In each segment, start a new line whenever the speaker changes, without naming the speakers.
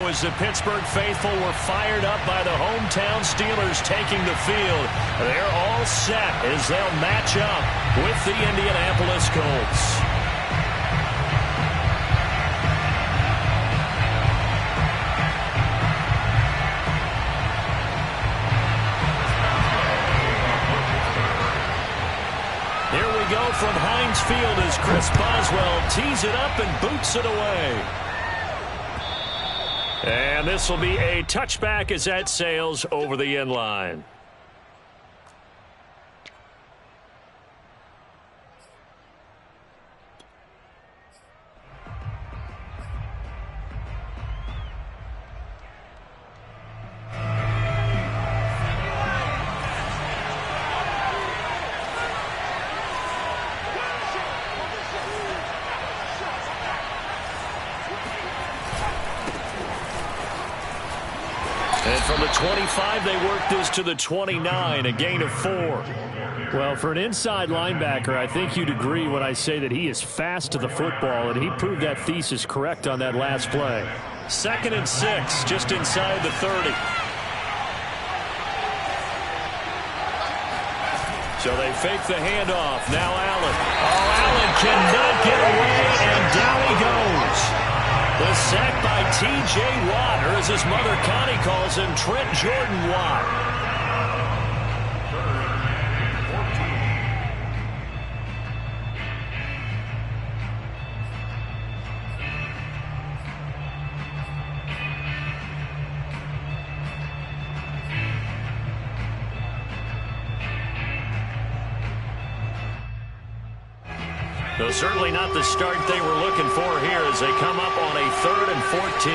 as the Pittsburgh faithful were fired up by the hometown Steelers taking the field. They're all set as they'll match up with the Indianapolis Colts. Go from Heinz Field as Chris Boswell tees it up and boots it away. And this will be a touchback as that sails over the end line. And from the 25, they work this to the 29, a gain of 4.
Well, for an inside linebacker, I think you'd agree when I say that he is fast to the football, and he proved that thesis correct on that last play.
2nd and 6, just inside the 30. So they fake the handoff. Now Allen. Oh, Allen cannot get away, and down he goes. The sack by T.J. Watt, or as his mother Connie calls him, Trent Jordan Watt. Though certainly not the start they were looking for here as they come up on a 3rd and 14.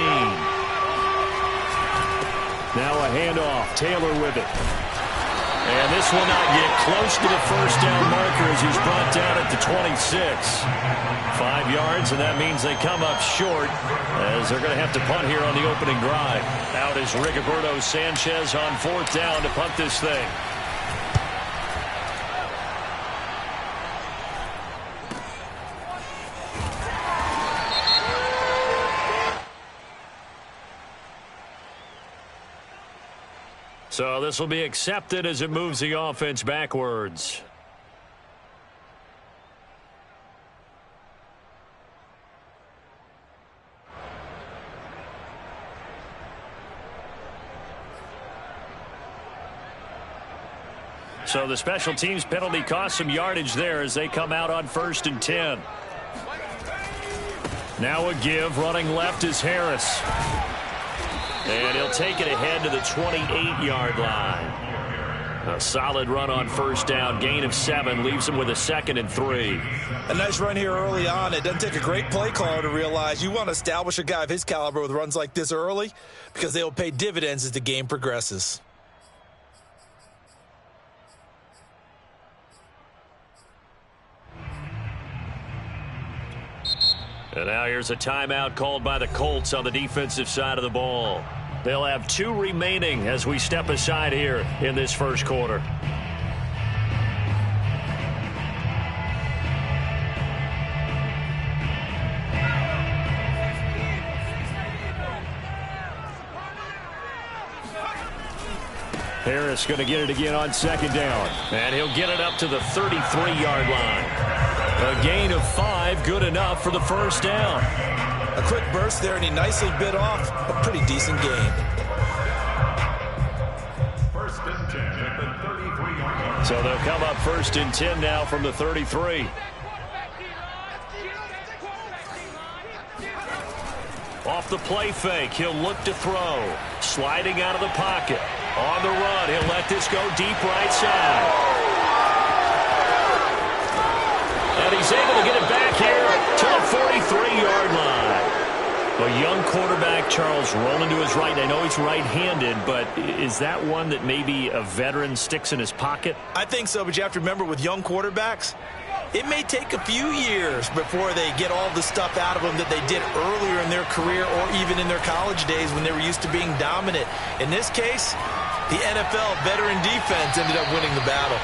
Now a handoff. Taylor with it.
And this will not get close to the first down marker as he's brought down at the 26. 5 yards, and that means they come up short as they're going to have to punt here on the opening drive. Out is Rigoberto Sanchez on 4th down to punt this thing. So this will be accepted as it moves the offense backwards. So the special teams penalty cost some yardage there as they come out on 1st and 10. Now a give. Running left is Harris. And he'll take it ahead to the 28-yard line. A solid run on 1st down. Gain of 7 leaves him with a 2nd and 3.
A nice run here early on. It doesn't take a great play caller to realize you want to establish a guy of his caliber with runs like this early because they will pay dividends as the game progresses.
And now here's a timeout called by the Colts on the defensive side of the ball. They'll have 2 remaining as we step aside here in this first quarter.
Harris going to get it again on 2nd down.
And he'll get it up to the 33-yard line. A gain of 5, good enough for the 1st down.
A quick burst there, and he nicely bit off a pretty decent gain.
1st and 10 at the 33-yard line.
So they'll come up 1st and 10 now from the 33. Off the play fake, he'll look to throw. Sliding out of the pocket. On the run, he'll let this go deep right side. And he's able to get it back here to the 43-yard line. A young quarterback, Charles, rolling to his right. I know he's right-handed, but is that one that maybe a veteran sticks in his pocket?
I think so, but you have to remember with young quarterbacks, it may take a few years before they get all the stuff out of them that they did earlier in their career or even in their college days when they were used to being dominant. In this case, the NFL veteran defense ended up winning the battle.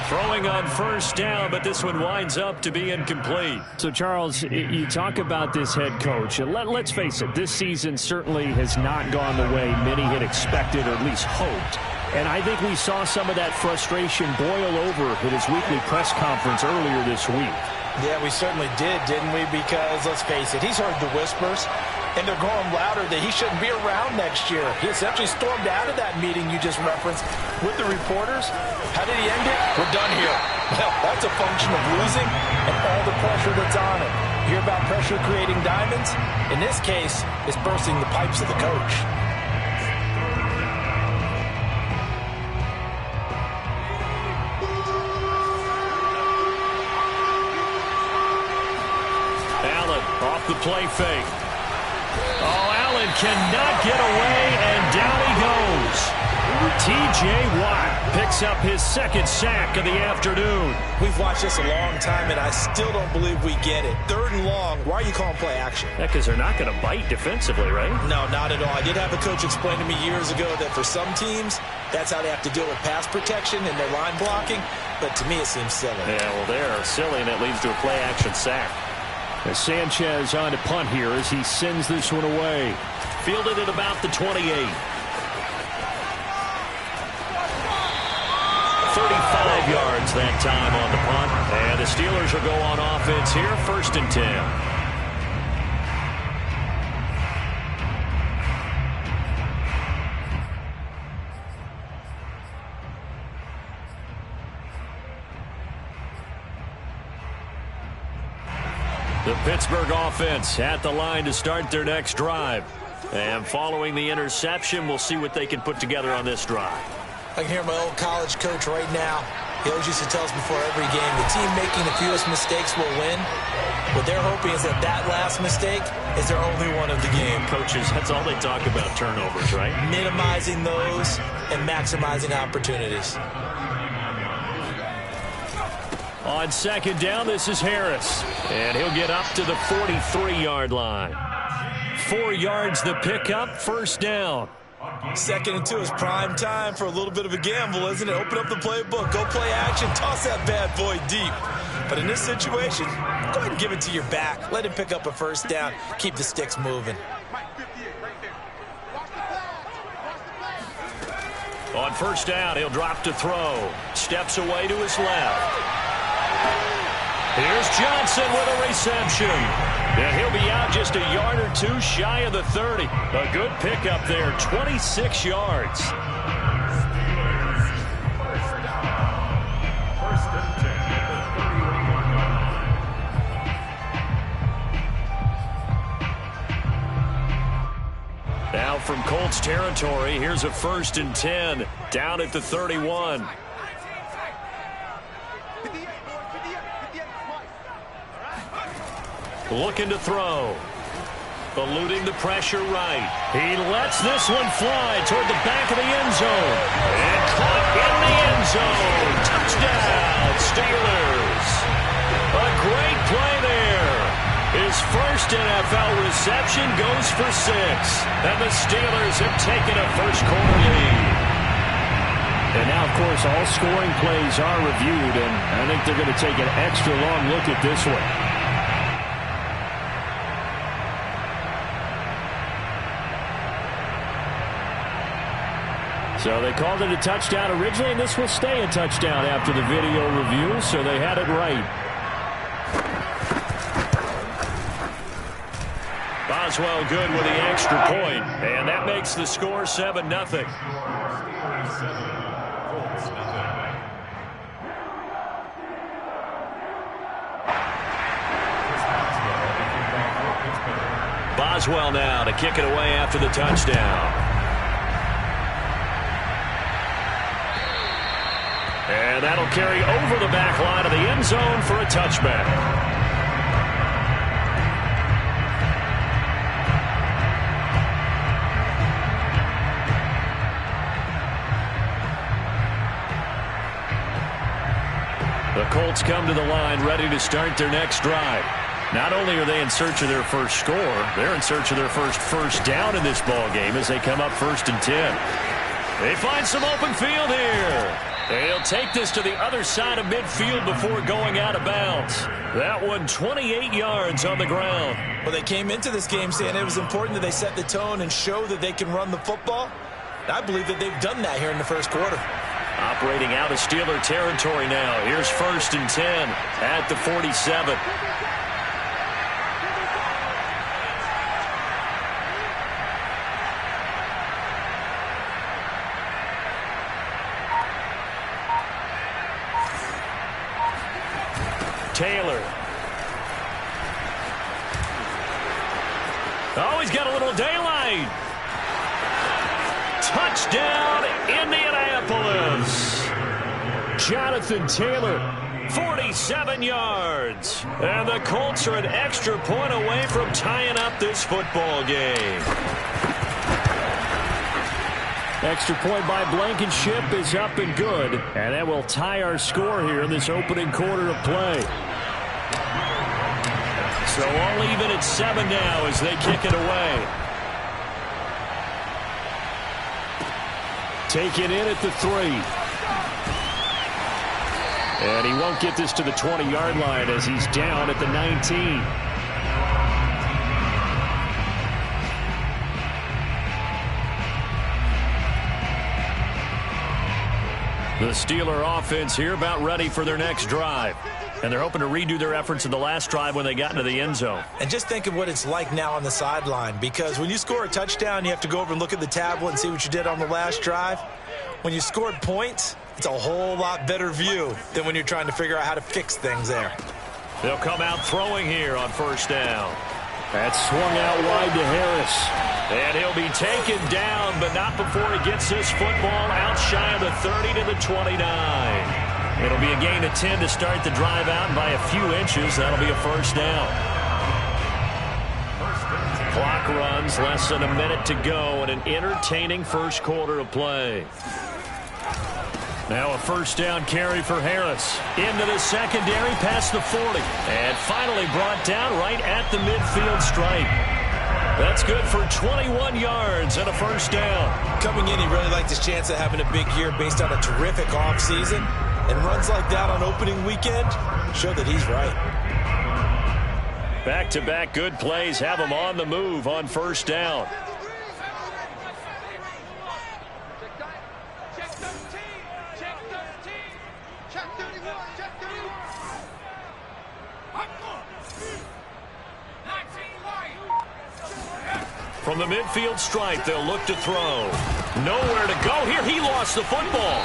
Throwing on first down, but this one winds up to be incomplete.
So, Charles, you talk about this head coach. And let's face it, this season certainly has not gone the way many had expected or at least hoped. And I think we saw some of that frustration boil over at his weekly press conference earlier this week.
Yeah, we certainly did, didn't we? Because, let's face it, he's heard the whispers, and they're growing louder that he shouldn't be around next year. He essentially stormed out of that meeting you just referenced with the reporters. How did he end it? We're done here. Well, that's a function of losing and all the pressure that's on him. You hear about pressure creating diamonds? In this case, it's bursting the pipes of the coach.
Off the play fake. Oh, Allen cannot get away, and down he goes. T.J. Watt picks up his second sack of the afternoon.
We've watched this a long time, and I still don't believe we get it. 3rd and long, why are you calling play action?
Yeah, because they're not going to bite defensively, right?
No, not at all. I did have a coach explain to me years ago that for some teams, that's how they have to deal with pass protection and their line blocking, but to me it seems silly.
Yeah, well, they're silly, and it leads to a play action sack.
Sanchez on to punt here as he sends this one away.
Fielded at about the 28. 35 yards that time on the punt. And the Steelers will go on offense here, 1st and 10. The Pittsburgh offense at the line to start their next drive. And following the interception, we'll see what they can put together on this drive.
I can hear my old college coach right now. He always used to tell us before every game, the team making the fewest mistakes will win. What they're hoping is that that last mistake is their only one of the game.
Coaches, that's all they talk about, turnovers, right?
Minimizing those and maximizing opportunities.
On 2nd down, this is Harris. And he'll get up to the 43-yard line. 4 yards the pickup, 1st down.
2nd and 2 is prime time for a little bit of a gamble, isn't it? Open up the playbook, go play action, toss that bad boy deep. But in this situation, go ahead and give it to your back. Let him pick up a 1st down, keep the sticks moving.
On 1st down, he'll drop to throw. Steps away to his left. Here's Johnson with a reception. And he'll be out just a yard or two shy of the 30. A good pickup there, 26 yards. Now from Colts territory, here's a 1st and 10 down at the 31. Looking to throw. Eluding the pressure right. He lets this one fly toward the back of the end zone. And caught in the end zone. Touchdown, Steelers. A great play there. His first NFL reception goes for 6. And the Steelers have taken a first-quarter lead.
And now, of course, all scoring plays are reviewed, and I think they're going to take an extra long look at this one. So they called it a touchdown originally, and this will stay a touchdown after the video review, so they had it right.
Boswell good with the extra point, and that makes the score 7-0. Boswell now to kick it away after the touchdown. And that'll carry over the back line of the end zone for a touchback. The Colts come to the line ready to start their next drive. Not only are they in search of their first score, they're in search of their first down in this ball game as they come up 1st and 10. They find some open field here. He'll take this to the other side of midfield before going out of bounds. That one 28 yards on the ground.
Well, they came into this game saying it was important that they set the tone and show that they can run the football. I believe that they've done that here in the first quarter.
Operating out of Steeler territory now. Here's 1st and 10 at the 47. Taylor. Oh, he's got a little daylight. Touchdown, Indianapolis. Jonathan Taylor, 47 yards. And the Colts are an extra point away from tying up this football game.
Extra point by Blankenship is up and good. And that will tie our score here in this opening quarter of play.
So all even at 7 now as they kick it away.
Take it in at the 3. And he won't get this to the 20-yard line as he's down at the 19.
The Steeler offense here about ready for their next drive. And they're hoping to redo their efforts in the last drive when they got into the end zone.
And just think of what it's like now on the sideline, because when you score a touchdown, you have to go over and look at the tablet and see what you did on the last drive. When you scored points, it's a whole lot better view than when you're trying to figure out how to fix things there.
They'll come out throwing here on 1st down.
That's swung out wide to Harris.
And he'll be taken down, but not before he gets this football out shy of the 30 to the 29. It'll be a gain of 10 to start the drive out, and by a few inches, that'll be a 1st down. Clock runs, less than a minute to go, and an entertaining first quarter of play. Now a 1st down carry for Harris. Into the secondary, past the 40. And finally brought down right at the midfield stripe. That's good for 21 yards and a 1st down.
Coming in, he really liked his chance of having a big year based on a terrific offseason. And runs like that on opening weekend show that he's right.
Back-to-back good plays have him on the move on 1st down.
Check 13. Check 13. Check 31. Check 31.
From the midfield stripe, they'll look to throw. Nowhere to go here. He lost the football.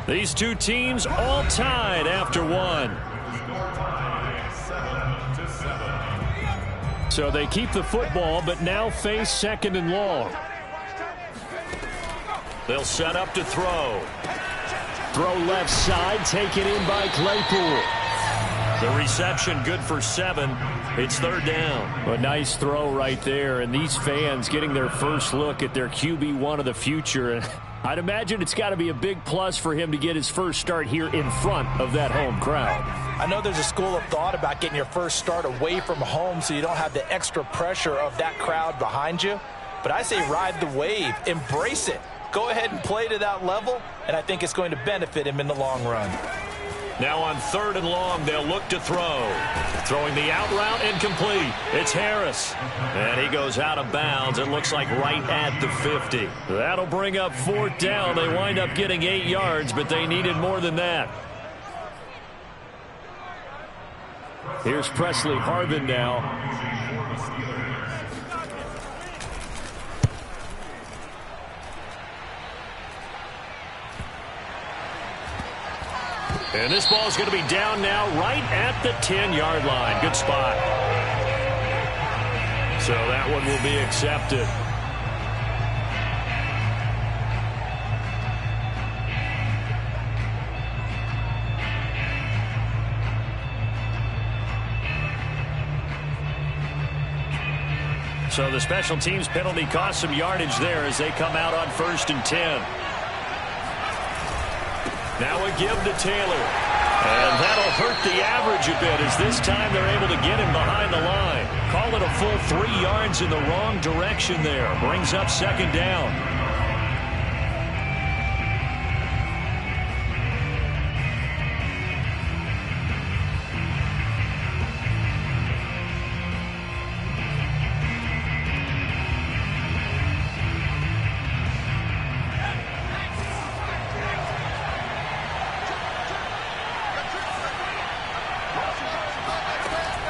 These two teams all tied after one.
So they keep the football, but now face 2nd and long.
They'll set up to throw.
Throw left side, taken in by Claypool.
The reception good for 7. It's 3rd down.
A nice throw right there, and these fans getting their first look at their QB1 of the future. And I'd imagine it's got to be a big plus for him to get his first start here in front of that home crowd.
I know there's a school of thought about getting your first start away from home so you don't have the extra pressure of that crowd behind you. But I say ride the wave. Embrace it. Go ahead and play to that level, and I think it's going to benefit him in the long run.
Now on 3rd and long, they'll look to throw. Throwing the out route incomplete. It's Harris. And he goes out of bounds. It looks like right at the 50. That'll bring up 4th down. They wind up getting 8 yards, but they needed more than that.
Here's Presley Harvin now.
And this ball is going to be down now right at the 10-yard line. Good spot. So that one will be accepted. So the special teams penalty cost some yardage there as they come out on 1st and 10. Now a give to Taylor. And that'll hurt the average a bit as this time they're able to get him behind the line. Call it a full 3 yards in the wrong direction there. Brings up 2nd down.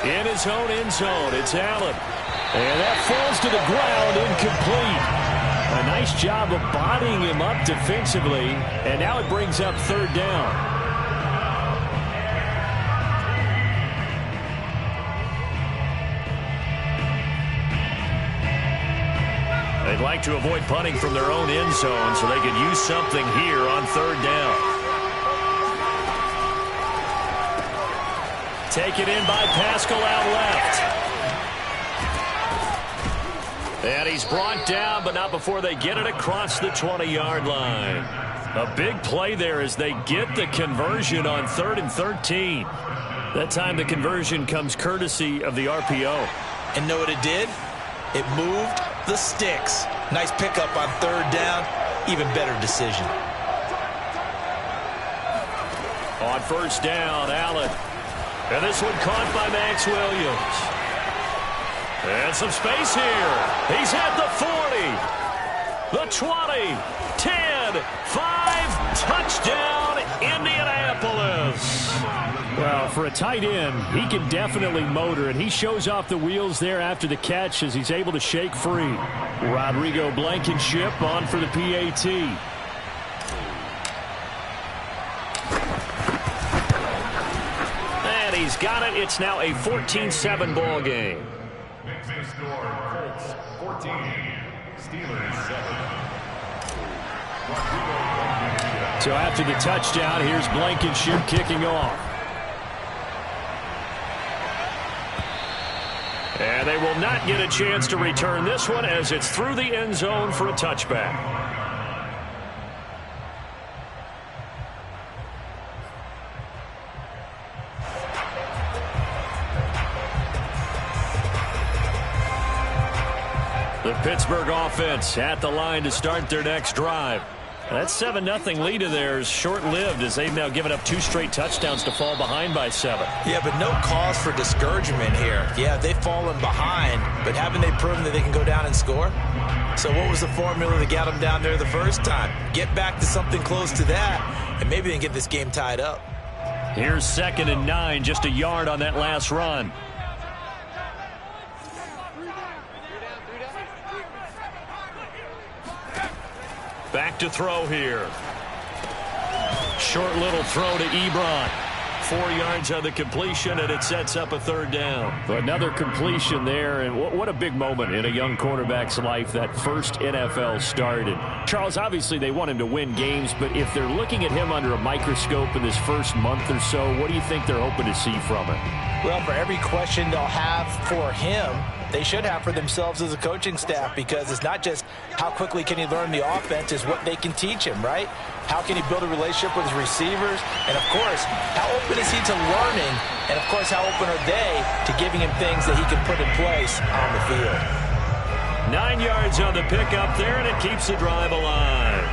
In his own end zone, it's Allen. And that falls to the ground, incomplete. A nice job of bodying him up defensively. And now it brings up 3rd down. They'd like to avoid punting from their own end zone so they could use something here on 3rd down. Taken in by Pascal out left. And he's brought down, but not before they get it across the 20-yard line. A big play there as they get the conversion on 3rd and 13. That time the conversion comes courtesy of the RPO.
And know what it did? It moved the sticks. Nice pickup on 3rd down. Even better decision.
On 1st down, Allen. And this one caught by Max Williams. And some space here. He's at the 40. The 20. 10. 5. Touchdown, Indianapolis.
Well, for a tight end, he can definitely motor it. He shows off the wheels there after the catch as he's able to shake free. Rodrigo Blankenship on for the PAT.
He's got it. It's now a 14-7 ball game.
Next score, Colts 14, Steelers 7.
So after the touchdown, here's Blankenship kicking off.
And they will not get a chance to return this one as it's through the end zone for a touchback. The Pittsburgh offense at the line to start their next drive. That 7-0 lead of theirs short-lived as they've now given up 2 straight touchdowns to fall behind by 7.
Yeah, but no cause for discouragement here. Yeah, they've fallen behind, but haven't they proven that they can go down and score? So what was the formula that got them down there the first time? Get back to something close to that, and maybe they can get this game tied up.
Here's 2nd and 9, just a yard on that last run. Back to throw here. Short little throw to Ebron. 4 yards on the completion, and it sets up a 3rd down.
Another completion there, and what a big moment in a young quarterback's life, that first NFL start. And Charles, obviously they want him to win games, but if they're looking at him under a microscope in this first month or so, what do you think they're hoping to see from him?
Well, for every question they'll have for him, they should have for themselves as a coaching staff, because it's not just how quickly can he learn the offense, it's what they can teach him, right? How can he build a relationship with his receivers? And, of course, how open is he to learning? And, of course, how open are they to giving him things that he can put in place on the field?
9 yards on the pickup there, and it keeps the drive alive.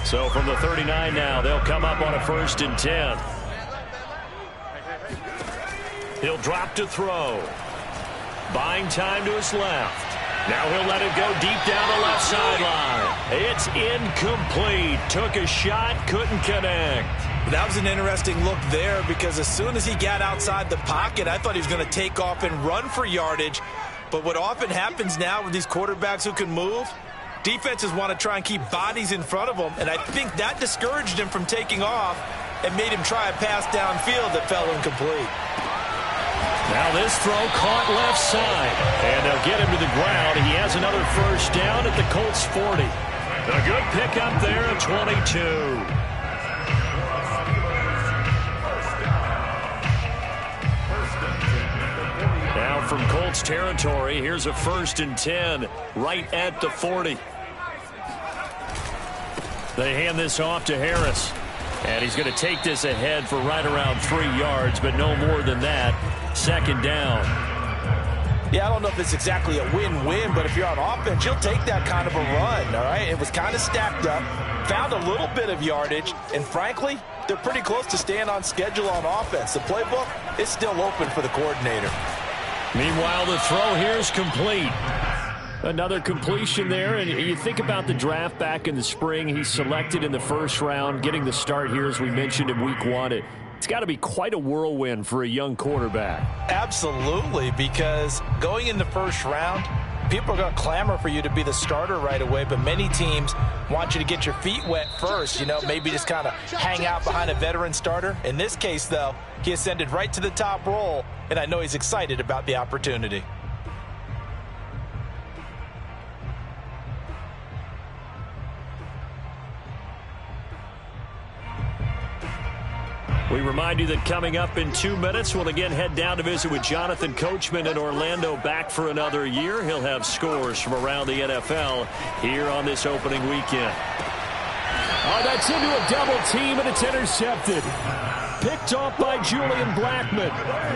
So from the 39 now, they'll come up on a 1st and 10. He'll drop to throw. Buying time to his left. Now he'll let it go deep down the left sideline. It's incomplete. Took a shot, couldn't connect.
That was an interesting look there, because as soon as he got outside the pocket, I thought he was going to take off and run for yardage. But what often happens now with these quarterbacks who can move, defenses want to try and keep bodies in front of them, and I think that discouraged him from taking off and made him try a pass downfield that fell incomplete.
Now this throw caught left side, and they'll get him to the ground. He has another 1st down at the Colts 40. A good pickup there at 22. Now from Colts territory. Here's a 1st and 10 right at the 40. They hand this off to Harris. And he's going to take this ahead for right around 3 yards, but no more than that. 2nd down.
Yeah, I don't know if it's exactly a win-win, but if you're on offense, you'll take that kind of a run, all right? It was kind of stacked up, found a little bit of yardage, and frankly, they're pretty close to staying on schedule on offense. The playbook is still open for the coordinator.
Meanwhile, the throw here is complete. Another completion there, and you think about the draft back in the spring. He's selected in the 1st round, getting the start here, as we mentioned, in week 1. It's got to be quite a whirlwind for a young quarterback.
Absolutely, because going in the 1st round, people are going to clamor for you to be the starter right away, but many teams want you to get your feet wet first, maybe just kind of hang out behind a veteran starter. In this case, though, he ascended right to the top role, and I know he's excited about the opportunity.
We remind you that coming up in 2 minutes, we'll again head down to visit with Jonathan Coachman in Orlando, back for another year. He'll have scores from around the NFL here on this opening weekend.
Oh, that's into a double team, and it's intercepted. Picked off by Julian Blackmon.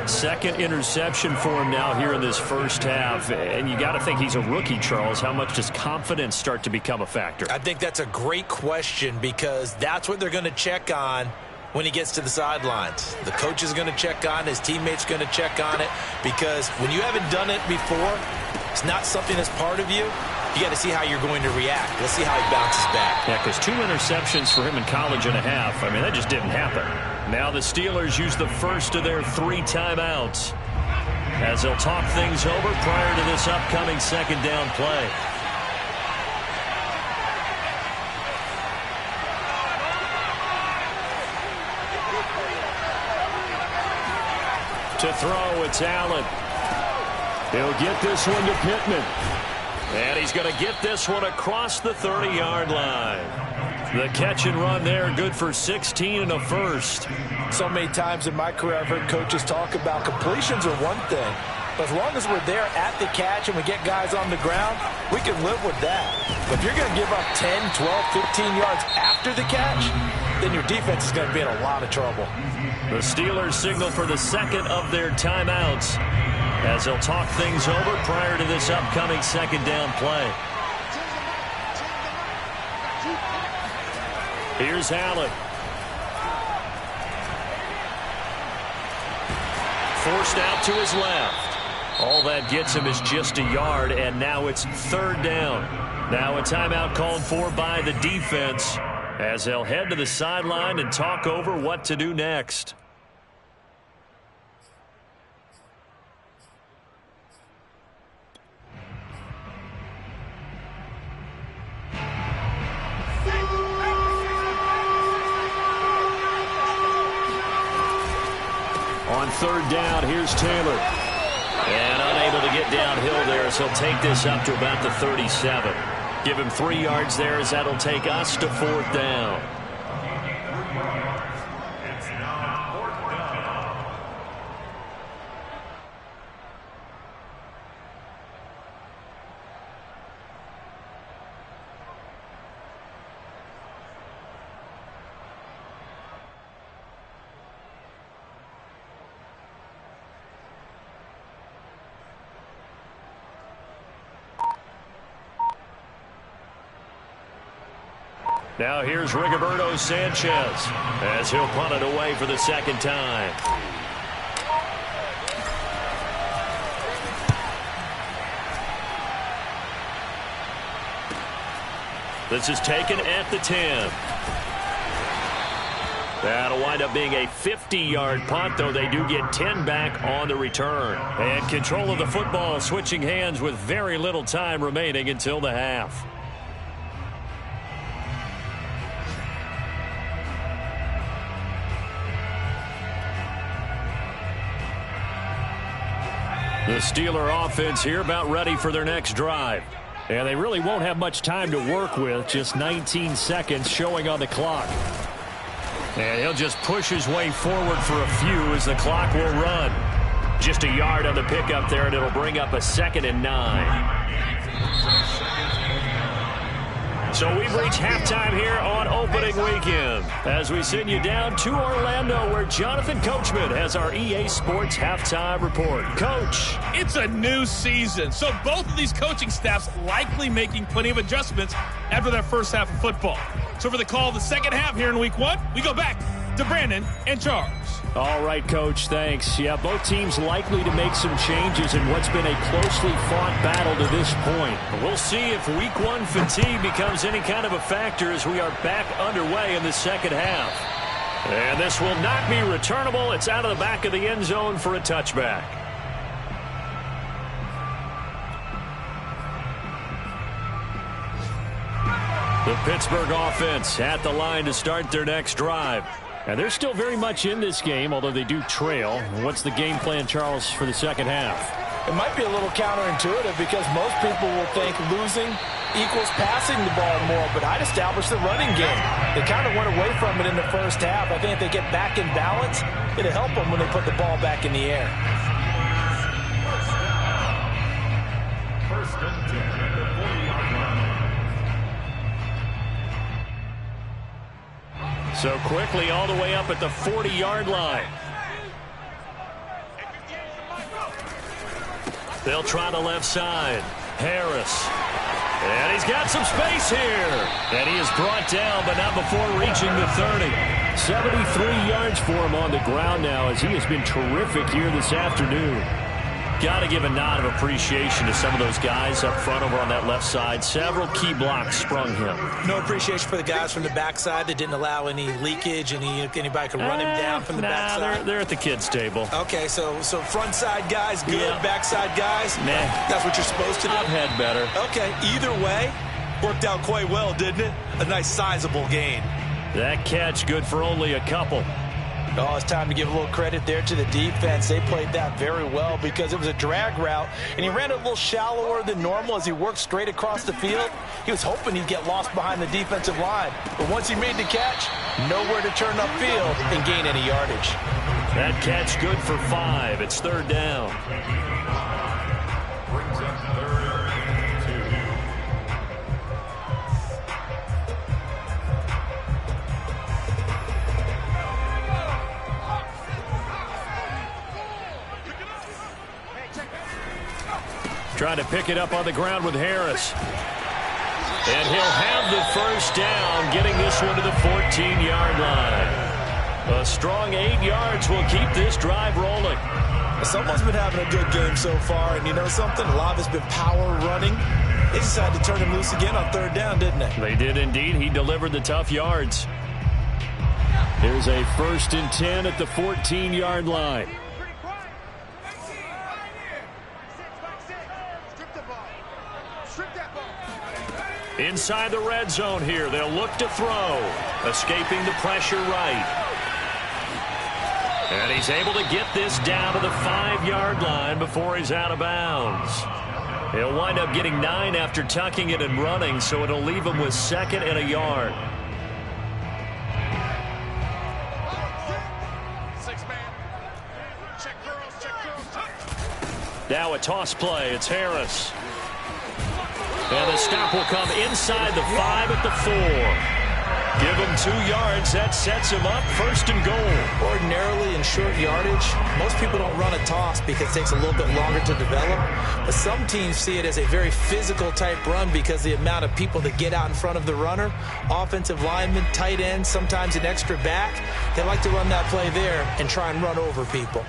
2nd interception for him now here in this 1st half. And you got to think he's a rookie, Charles. How much does confidence start to become a factor?
I think that's a great question, because that's what they're going to check on when he gets to the sidelines. The coach is going to check on, his teammates going to check on it, because when you haven't done it before, it's not something that's part of you. You got to see how you're going to react. Let's see how he bounces back.
Yeah, because 2 interceptions for him in college and a half. I mean, that just didn't happen. Now the Steelers use the 1st of their 3 timeouts as they'll talk things over prior to this upcoming 2nd down play. To throw, it's Allen.
He'll get this one to Pittman.
And he's going to get this one across the 30-yard line. The catch and run there, good for 16 and a 1st.
So many times in my career, I've heard coaches talk about completions are one thing. But as long as we're there at the catch and we get guys on the ground, we can live with that. But if you're going to give up 10, 12, 15 yards after the catch, then your defense is going to be in a lot of trouble.
The Steelers signal for the 2nd of their timeouts as they'll talk things over prior to this upcoming 2nd down play. Here's Allen. Forced out to his left. All that gets him is just a yard, and now it's 3rd down. Now a timeout called for by the defense as they'll head to the sideline and talk over what to do next.
On 3rd down, here's Taylor.
And unable to get downhill there as he'll take this up to about the 37. Give him 3 yards there as that'll take us to 4th down. Now here's Rigoberto Sanchez as he'll punt it away for the 2nd time. This is taken at the 10. That'll wind up being a 50-yard punt, though they do get 10 back on the return. And control of the football switching hands with very little time remaining until the half. The Steeler offense here about ready for their next drive.
And they really won't have much time to work with, just 19 seconds showing on the clock.
And he'll just push his way forward for a few as the clock will run.
Just a yard on the pickup there, and it'll bring up a 2nd and 9. So we've reached halftime here on opening weekend as we send you down to Orlando where Jonathan Coachman has our EA Sports halftime report. Coach.
It's a new season, so both of these coaching staffs likely making plenty of adjustments after their first half of football. So for the call of the second half here in week 1, we go back to Brandon and Charles.
All right, Coach, thanks. Yeah, both teams likely to make some changes in what's been a closely fought battle to this point.
We'll see if week 1 fatigue becomes any kind of a factor as we are back underway in the second half. And this will not be returnable. It's out of the back of the end zone for a touchback. The Pittsburgh offense at the line to start their next drive.
And they're still very much in this game, although they do trail. What's the game plan, Charles, for the second half?
It might be a little counterintuitive because most people will think losing equals passing the ball more, but I'd establish the running game. They kind of went away from it in the first half. I think if they get back in balance, it'll help them when they put the ball back in the air.
First and 10 at the 40-yard line.
So quickly all the way up at the 40-yard line. They'll try the left side. Harris. And he's got some space here. And he is brought down, but not before reaching the 30.
73 yards for him on the ground now as he has been terrific here this afternoon.
Got to give a nod of appreciation to some of those guys up front over on that left side. Several key blocks sprung him.
No appreciation for the guys from the backside that didn't allow any leakage, anybody could run him down from the backside.
They're at the kids' table.
Okay, so front side guys good,
Yeah.
backside guys,
Nah.
that's what you're supposed to do?
I've had better.
Okay, either way, worked out quite well, didn't it? A nice sizable gain.
That catch good for only a couple.
Oh, it's time to give a little credit there to the defense. They played that very well because it was a drag route, and he ran it a little shallower than normal as he worked straight across the field. He was hoping he'd get lost behind the defensive line, but once he made the catch, nowhere to turn upfield and gain any yardage.
That catch good for 5. It's 3rd down.
Brings up 3rd and 2.
Trying to pick it up on the ground with Harris. And he'll have the first down, getting this one to the 14-yard line. A strong 8 yards will keep this drive rolling.
Someone's been having a good game so far, and you know something? A lot of it's been power running. They decided to turn him loose again on 3rd down, didn't they?
They did indeed. He delivered the tough yards.
Here's a 1st and 10 at the 14-yard line.
Inside the red zone here. They'll look to throw. Escaping the pressure right. And he's able to get this down to the 5-yard line before he's out of bounds. He'll wind up getting 9 after tucking it and running, so it'll leave him with 2nd and a yard. Now a toss play. It's Harris. And the stop will come inside the 5 at the 4. Give him 2 yards. That sets him up 1st and goal.
Ordinarily in short yardage, most people don't run a toss because it takes a little bit longer to develop. But some teams see it as a very physical type run because the amount of people that get out in front of the runner, offensive linemen, tight ends, sometimes an extra back, they like to run that play there and try and run over people.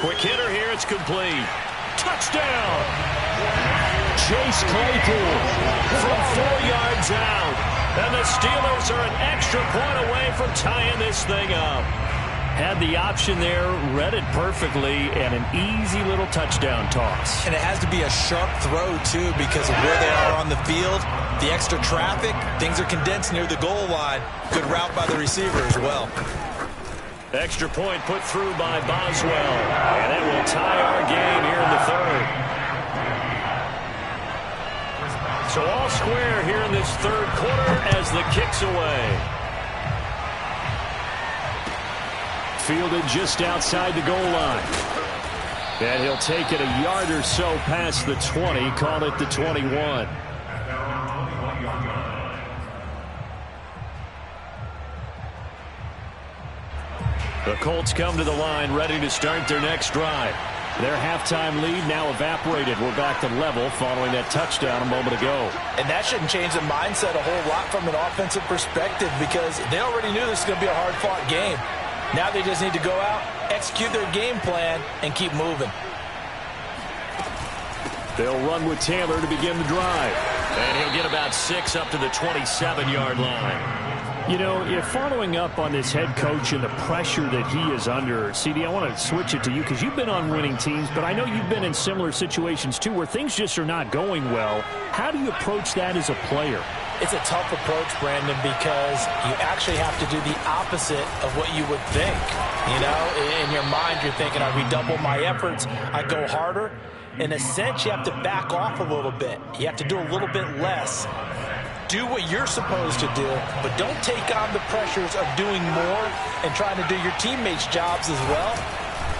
Quick hitter here. It's complete. Touchdown.
Chase Claypool
From 4 yards out. And the Steelers are an extra point away from tying this thing up.
had the option there, read it perfectly, and an easy little touchdown toss.
And it has to be a sharp throw, too, because of where they are on the field. The extra traffic, things are condensed near the goal line. Good route by the receiver as well.
Extra point put through by Boswell. And it will tie our game here in the third. So all square here in this third quarter as the kick's away.
fielded just outside the goal line. And he'll take it a yard or so past the 20, call it the 21. The Colts come to the line ready to start their next drive. Their halftime lead now evaporated. We're back to level following that touchdown a moment ago.
And that shouldn't change the mindset a whole lot from an offensive perspective because they already knew this was going to be a hard-fought game. Now they just need to go out, execute their game plan, and keep moving.
They'll run with Taylor to begin the drive.
And he'll get about 6 up to the 27-yard line.
You know, if following up on this head coach and the pressure that he is under, CD, I want to switch it to you because you've been on winning teams, but I know you've been in similar situations too where things just are not going well. How do you approach that as a player?
It's a tough approach, Brandon, because you actually have to do the opposite of what you would think. You know, in your mind, you're thinking, I redouble my efforts, I go harder. In a sense, you have to back off a little bit. You have to do a little bit less. Do what you're supposed to do, but don't take on the pressures of doing more and trying to do your teammates' jobs as well.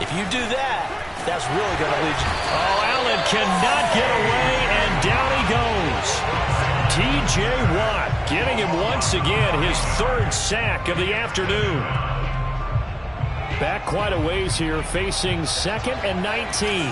If you do that, that's really going to lead you.
Oh, Allen cannot get away, and down he goes. T.J. Watt getting him once again, his 3rd sack of the afternoon. Back quite a ways here, facing 2nd and 19.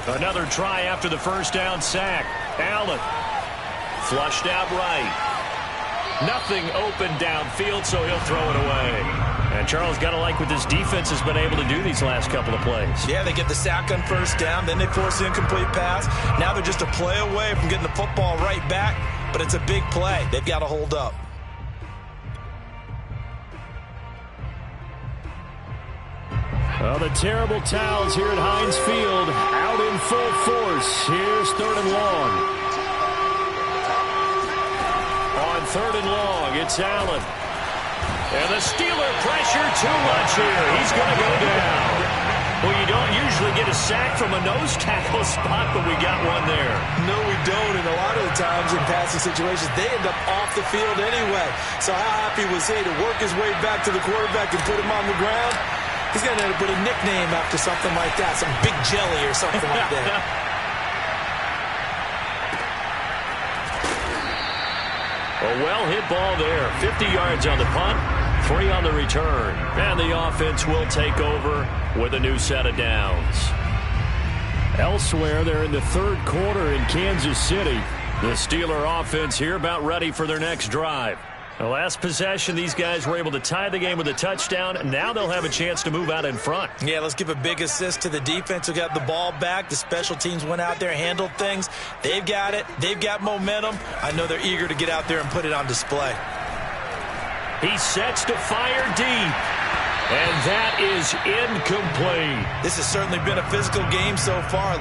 Another try after the first down sack. Allen flushed out right. Nothing open downfield, so he'll throw it away. And Charles, got to like what this defense has been able to do these last couple of plays.
Yeah, they get the sack on first down, then they force the incomplete pass. Now they're just a play away from getting the football right back, but it's a big play. They've got to hold up.
Well, the terrible towels here at Heinz Field out in full force. Here's 3rd and long. On 3rd and long, it's Allen. And the Steeler pressure too much here. He's going to go down. Well, you don't usually get a sack from a nose tackle spot, but we got one there.
No, we don't. And a lot of the times in passing situations, they end up off the field anyway. So how happy was he to work his way back to the quarterback and put him on the ground? He's going to put a nickname after something like that, some Big Jelly or something like that.
A well-hit ball there. 50 yards on the punt, 3 on the return. And the offense will take over with a new set of downs.
Elsewhere, they're in the 3rd quarter in Kansas City.
The Steeler offense here about ready for their next drive. The last possession, these guys were able to tie the game with a touchdown. Now they'll have a chance to move out in front.
Yeah, let's give a big assist to the defense who got the ball back. The special teams went out there, handled things. They've got it. They've got momentum. I know they're eager to get out there and put it on display.
He sets to fire deep. And that is incomplete.
This has certainly been a physical game so far.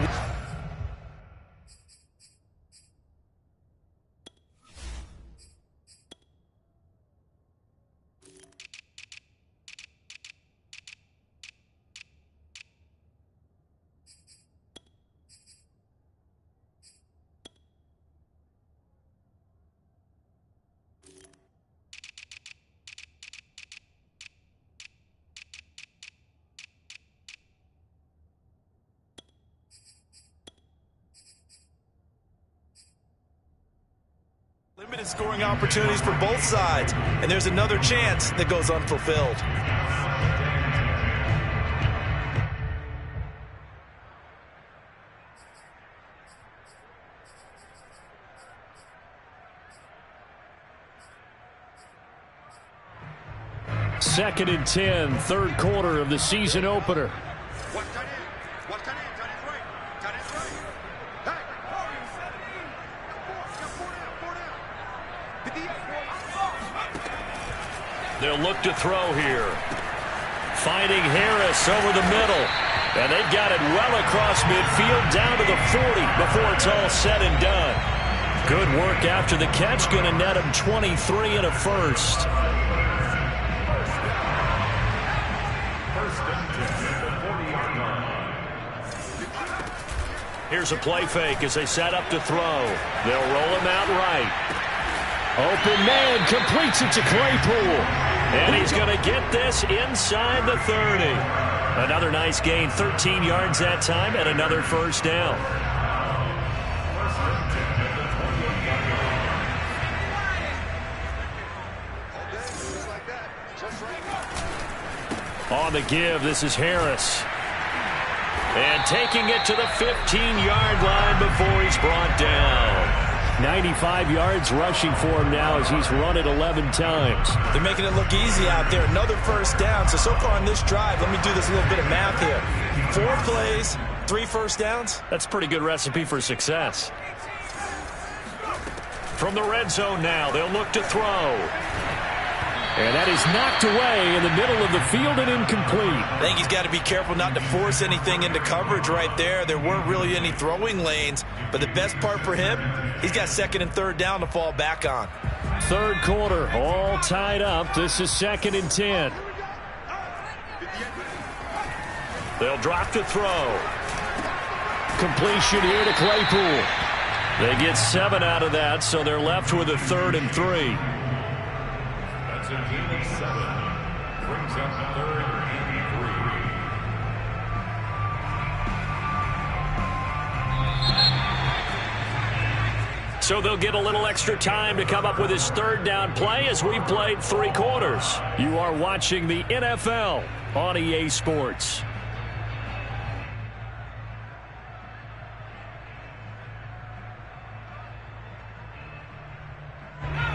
Limited scoring opportunities for both sides, and there's another chance that goes unfulfilled.
Second and 10, 3rd quarter of the season opener.
They'll look to throw here. Finding Harris over the middle. And they've got it well across midfield down to the 40 before it's all said and done. Good work after the catch. Going to net him 23 and a first.
First and 10.
Here's a play fake as they set up to throw. They'll roll him out right.
Open man completes it to Claypool.
And he's going to get this inside the 30. Another nice gain, 13 yards that time, and another first down. On the give, this is Harris. And taking it to the 15-yard line before he's brought down.
95 yards rushing for him now as he's run it 11 times.
They're making it look easy out there. Another first down. So far on this drive, let me do this little bit of math here. 4 plays, 3 first downs.
That's a pretty good recipe for success. From the red zone now, they'll look to throw.
And that is knocked away in the middle of the field and incomplete.
I think he's got to be careful not to force anything into coverage right there. There weren't really any throwing lanes. But the best part for him, he's got second and third down to fall back on.
Third quarter, all tied up. This is 2nd and 10.
They'll drop to throw.
Completion here to Claypool.
They get 7 out of that, so they're left with a 3rd and 3.
That's a gain of 7. Brings up 3rd and 3.
So they'll get a little extra time to come up with his 3rd down play as we've played 3 quarters.
You are watching the NFL on EA Sports.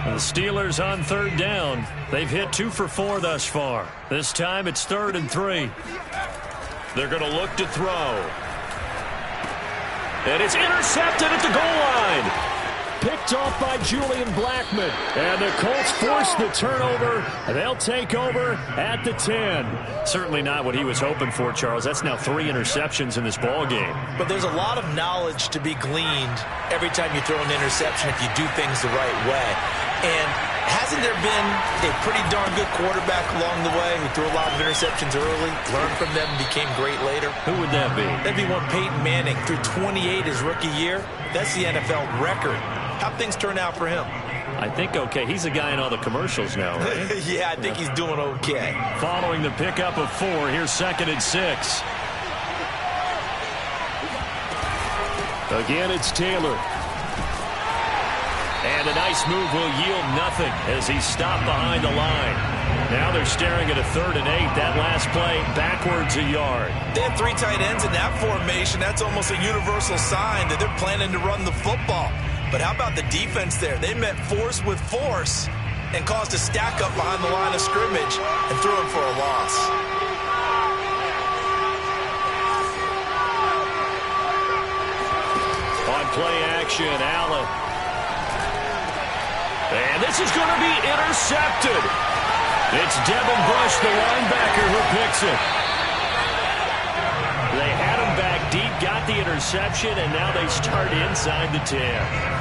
The Steelers on 3rd down. They've hit 2 for 4 thus far. This time it's 3rd and 3. They're going to look to throw. And it's intercepted at the goal line.
Picked off by Julian Blackmon. And the Colts force the turnover. They'll take over at the 10.
Certainly not what he was hoping for, Charles. That's now 3 interceptions in this ball game.
But there's a lot of knowledge to be gleaned every time you throw an interception if you do things the right way. And hasn't there been a pretty darn good quarterback along the way who threw a lot of interceptions early, learned from them, and became great later?
Who would that be?
That'd be one Peyton Manning, threw 28 his rookie year. That's the NFL record. How'd things turn out for him?
I think okay. He's a guy in all the commercials now, right?
Yeah, I think he's doing okay.
Following the pickup of 4, here's 2nd and 6.
Again, it's Taylor.
And a nice move will yield nothing as he's stopped behind the line. Now they're staring at a 3rd and 8. That last play, backwards a yard.
They had 3 tight ends in that formation. That's almost a universal sign that they're planning to run the football. But how about the defense there? They met force with force and caused a stack up behind the line of scrimmage and threw him for a loss.
On play action, Allen. And this is going to be intercepted. It's Devin Bush, the linebacker, who picks it. They had him back deep, got the interception, and now they start inside the 10.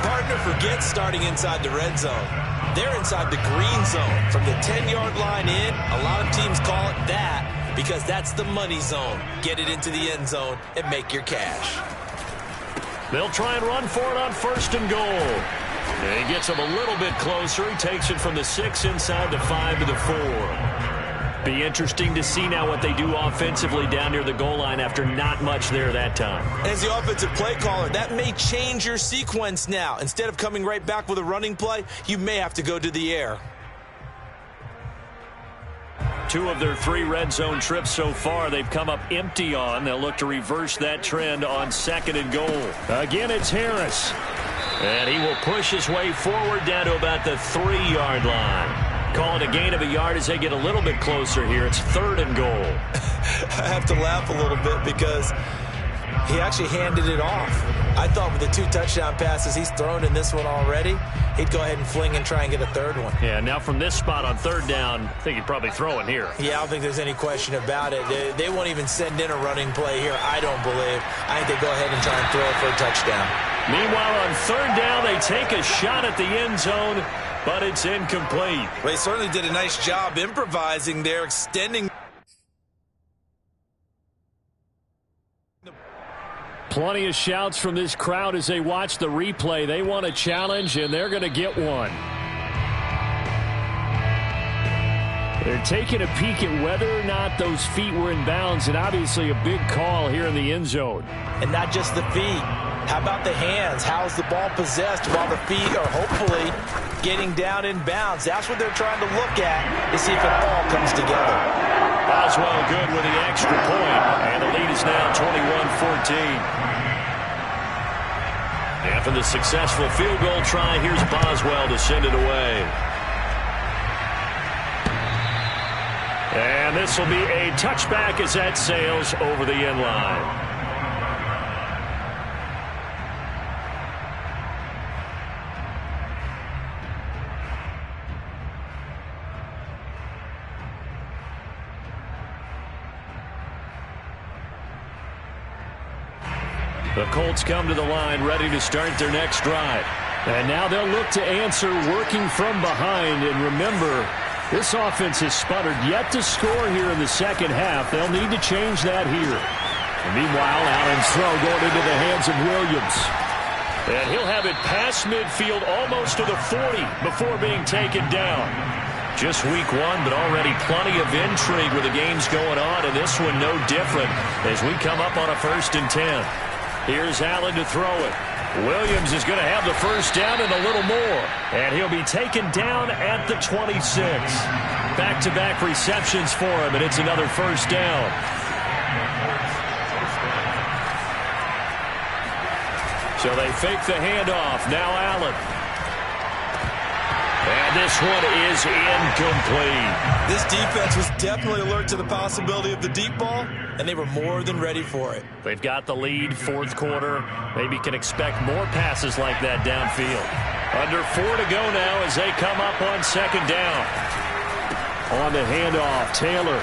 Partner forgets starting inside the red zone. They're inside the green zone. From the 10-yard line in, a lot of teams call it that because that's the money zone. Get it into the end zone and make your cash.
They'll try and run for it on 1st and goal. And he gets him a little bit closer. He takes it from the 6 inside the 5 to the 4. Be interesting to see now what they do offensively down near the goal line after not much there that time.
As the offensive play caller, that may change your sequence now. Instead of coming right back with a running play, you may have to go to the air.
2 of their 3 red zone trips so far they've come up empty on. They'll look to reverse that trend on 2nd and goal.
Again, it's Harris.
And he will push his way forward down to about the 3-yard line. Call it a gain of a yard as they get a little bit closer here. It's 3rd and goal.
I have to laugh a little bit because he actually handed it off. I thought with the 2 touchdown passes he's thrown in this one already, he'd go ahead and fling and try and get a 3rd one.
Yeah, now from this spot on 3rd down, I think he'd probably throw it here.
Yeah, I don't think there's any question about it. They won't even send in a running play here, I don't believe. I think they go ahead and try and throw it for a touchdown.
Meanwhile, on 3rd down, they take a shot at the end zone, but it's incomplete.
Well, they certainly did a nice job improvising there, extending.
Plenty of shouts from this crowd as they watch the replay. They want a challenge, and they're going to get one. They're taking a peek at whether or not those feet were in bounds, and obviously a big call here in the end zone.
And not just the feet. How about the hands? How's the ball possessed while the feet are hopefully getting down in bounds? That's what they're trying to look at to see if it all comes together.
Boswell good with the extra point, and the lead is now 21-14. After the successful field goal try, here's Boswell to send it away. And this will be a touchback as that sails over the end line. The Colts come to the line ready to start their next drive.
And now they'll look to answer working from behind. And remember, this offense has sputtered yet to score here in the second half. They'll need to change that here. And meanwhile, Allen's throw going into the hands of Williams.
And he'll have it past midfield almost to the 40 before being taken down. Just week one, but already plenty of intrigue with the games going on, and this one no different as we come up on a 1st and 10. Here's Allen to throw it. Williams is going to have the first down and a little more. And he'll be taken down at the 26. Back-to-back receptions for him, and it's another first down. So they fake the handoff. Now Allen. And this one is incomplete.
This defense was definitely alert to the possibility of the deep ball, and they were more than ready for it.
They've got the lead, 4th quarter. Maybe can expect more passes like that downfield. Under 4 to go now as they come up on 2nd down.
On the handoff, Taylor.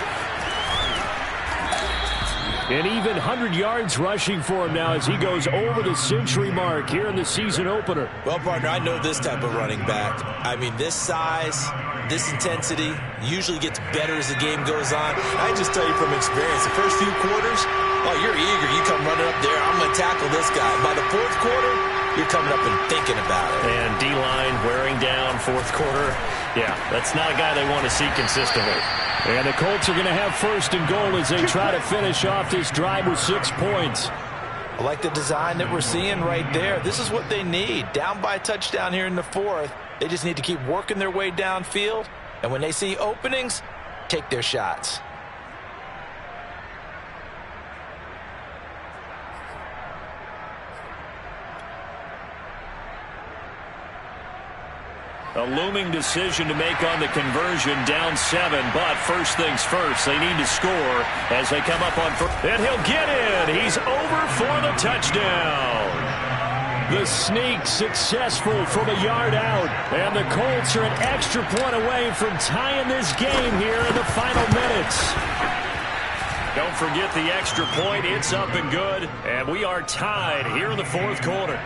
And even 100 yards rushing for him now as he goes over the century mark here in the season opener.
Well, partner, I know this type of running back. I mean, this size, this intensity usually gets better as the game goes on. I just tell you from experience, the first few quarters, oh, you're eager. You come running up there, I'm going to tackle this guy. By the 4th quarter, you're coming up and thinking about it.
And D-line wearing down 4th quarter. Yeah, that's not a guy they want to see consistently.
And the Colts are going to have 1st and goal as they try to finish off this drive with 6 points.
I like the design that we're seeing right there. This is what they need. Down by a touchdown here in the 4th. They just need to keep working their way downfield. And when they see openings, take their shots.
A looming decision to make on the conversion, down 7, but first things first, they need to score as they come up on first. And he'll get in. He's over for the touchdown.
The sneak successful from a yard out. And the Colts are an extra point away from tying this game here in the final minutes.
Don't forget the extra point. It's up and good. And we are tied here in the 4th quarter.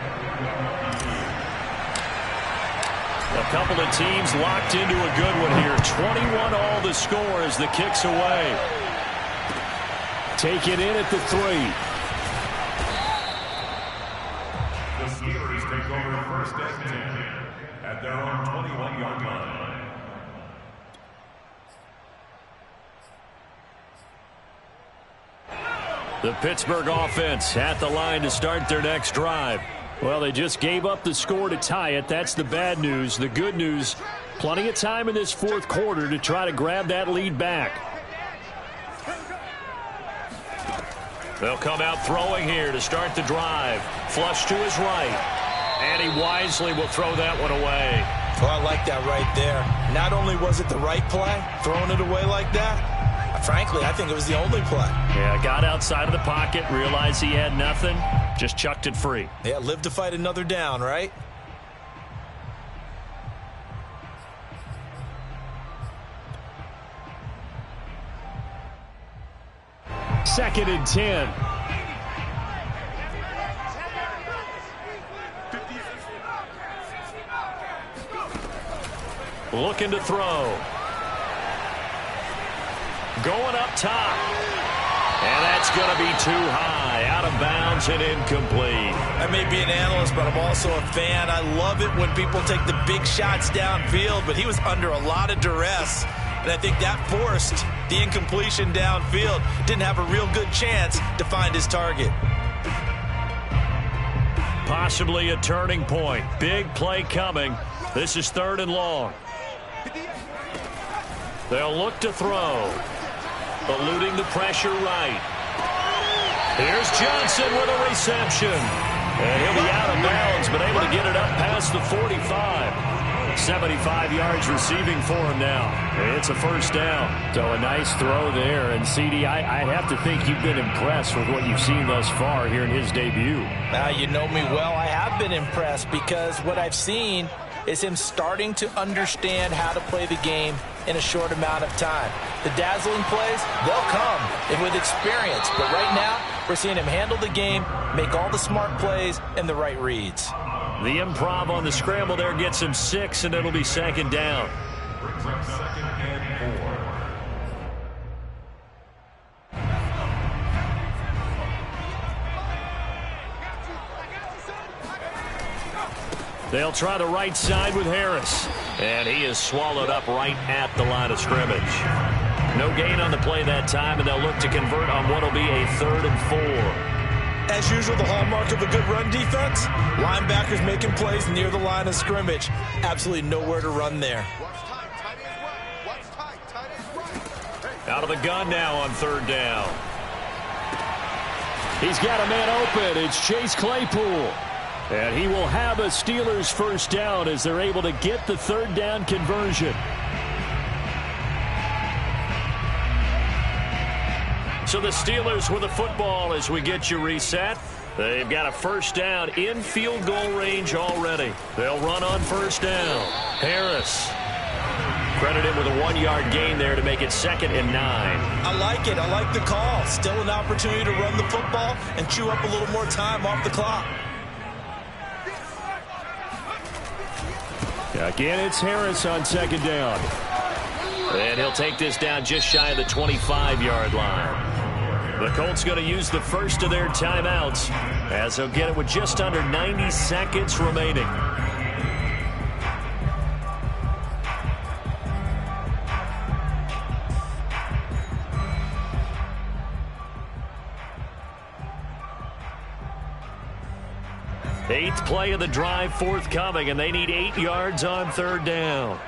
A couple of teams locked into a good one here. 21 all the score as the kick's away.
Take it in at the 3.
The Steelers take over 1st and 10 at their own 21-yard line.
The Pittsburgh offense at the line to start their next drive.
Well, they just gave up the score to tie it. That's the bad news. The good news, plenty of time in this 4th quarter to try to grab that lead back.
They'll come out throwing here to start the drive. Flush to his right. And he wisely will throw that one away.
Well, I like that right there. Not only was it the right play, throwing it away like that, frankly, I think it was the only play.
Yeah, got outside of the pocket, realized he had nothing, just chucked it free.
Yeah, live to fight another down, right?
Second and 10.
Looking to throw. Going up top. And that's going to be too high, out of bounds and incomplete.
I may be an analyst, but I'm also a fan. I love it when people take the big shots downfield, but he was under a lot of duress. And I think that forced the incompletion downfield. Didn't have a real good chance to find his target.
Possibly a turning point. Big play coming. This is 3rd and long. They'll look to throw. Eluding the pressure right. Here's Johnson with a reception. And he'll be out of bounds, but able to get it up past the 45. 75 yards receiving for him now. It's a 1st down.
So a nice throw there. And, CD, I have to think you've been impressed with what you've seen thus far here in his debut.
Now, you know me well. I have been impressed because what I've seen is him starting to understand how to play the game in a short amount of time. The dazzling plays, they'll come and with experience. But right now, we're seeing him handle the game, make all the smart plays, and the right reads.
The improv on the scramble there gets him 6, and it'll be 2nd down.
Brings up 2nd and
4.
They'll try the right side with Harris. And he is swallowed up right at the line of scrimmage. No gain on the play that time, and they'll look to convert on what will be a 3rd and 4.
As usual, the hallmark of a good run defense, linebackers making plays near the line of scrimmage. Absolutely nowhere to run there.
Out of the gun now on 3rd down.
He's got a man open. It's Chase Claypool. And he will have a Steelers 1st down as they're able to get the 3rd down conversion.
So the Steelers with the football as we get you reset. They've got a 1st down in field goal range already. They'll run on 1st down. Harris. Credit him with a 1-yard gain there to make it 2nd and 9.
I like it. I like the call. Still an opportunity to run the football and chew up a little more time off the clock.
Again, it's Harris on 2nd down.
And he'll take this down just shy of the 25-yard line. The Colts going to use the first of their timeouts as they'll get it with just under 90 seconds remaining. Eighth play of the drive forthcoming, and they need 8 yards on 3rd down.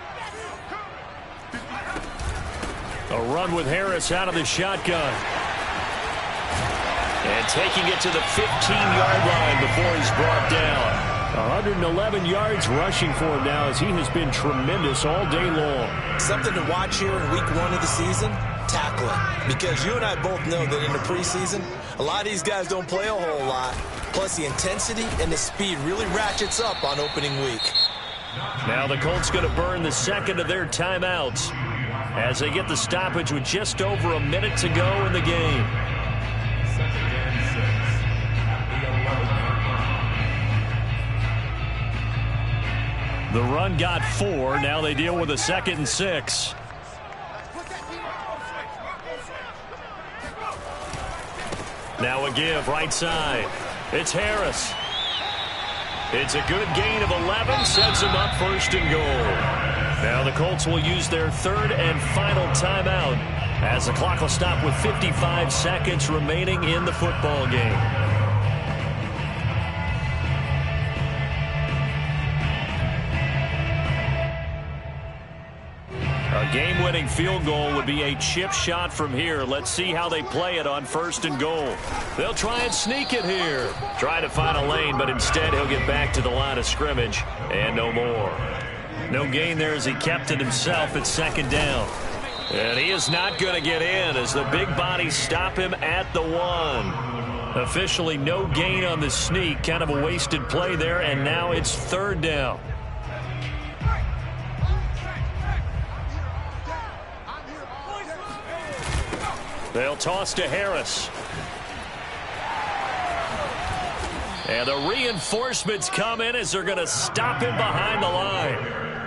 A run with Harris out of the shotgun. And taking it to the 15-yard line before he's brought down.
111 yards rushing for him now as he has been tremendous all day long.
Something to watch here in week 1 of the season, tackling. Because you and I both know that in the preseason, a lot of these guys don't play a whole lot. Plus the intensity and the speed really ratchets up on opening week.
Now the Colts going to burn the 2nd of their timeouts as they get the stoppage with just over a minute to go in the game. The run got 4. Now they deal with a 2nd and 6. Now a give right side. It's Harris. It's a good gain of 11. Sets him up 1st and goal. Now the Colts will use their 3rd and final timeout as the clock will stop with 55 seconds remaining in the football game. A game-winning field goal would be a chip shot from here. Let's see how they play it on 1st and goal. They'll try and sneak it here. Try to find a lane, but instead he'll get back to the line of scrimmage and no more. No gain there as he kept it himself at 2nd down. And he is not going to get in as the big bodies stop him at the 1. Officially no gain on the sneak. Kind of a wasted play there, and now it's 3rd down. They'll toss to Harris. And the reinforcements come in as they're going to stop him behind the line.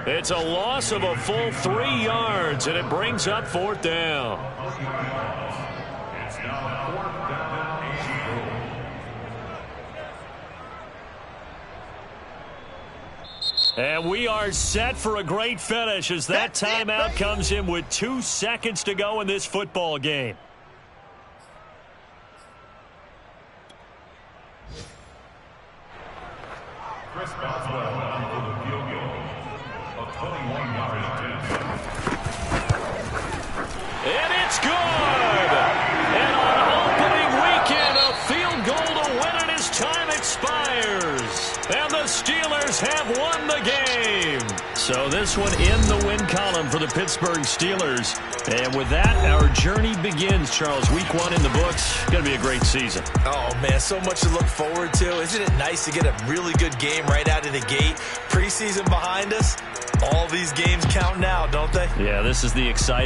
It's a loss of a full 3 yards, and it brings up 4th down.
It's now
And we are set for a great finish as that timeout comes in with 2 seconds to go in this football game.
Chris Boswell on for the field goal. A 21-yard attempt.
And it's good! And on opening weekend, a field goal to win it as time expires. And the Steelers have won the game. So this one in the win column for the Pittsburgh Steelers. And with that, our journey begins, Charles. Week 1 in the books. Going to be a great season.
Oh, man, so much to look forward to. Isn't it nice to get a really good game right out of the gate? Preseason behind us. All these games count now, don't they?
Yeah, this is the exciting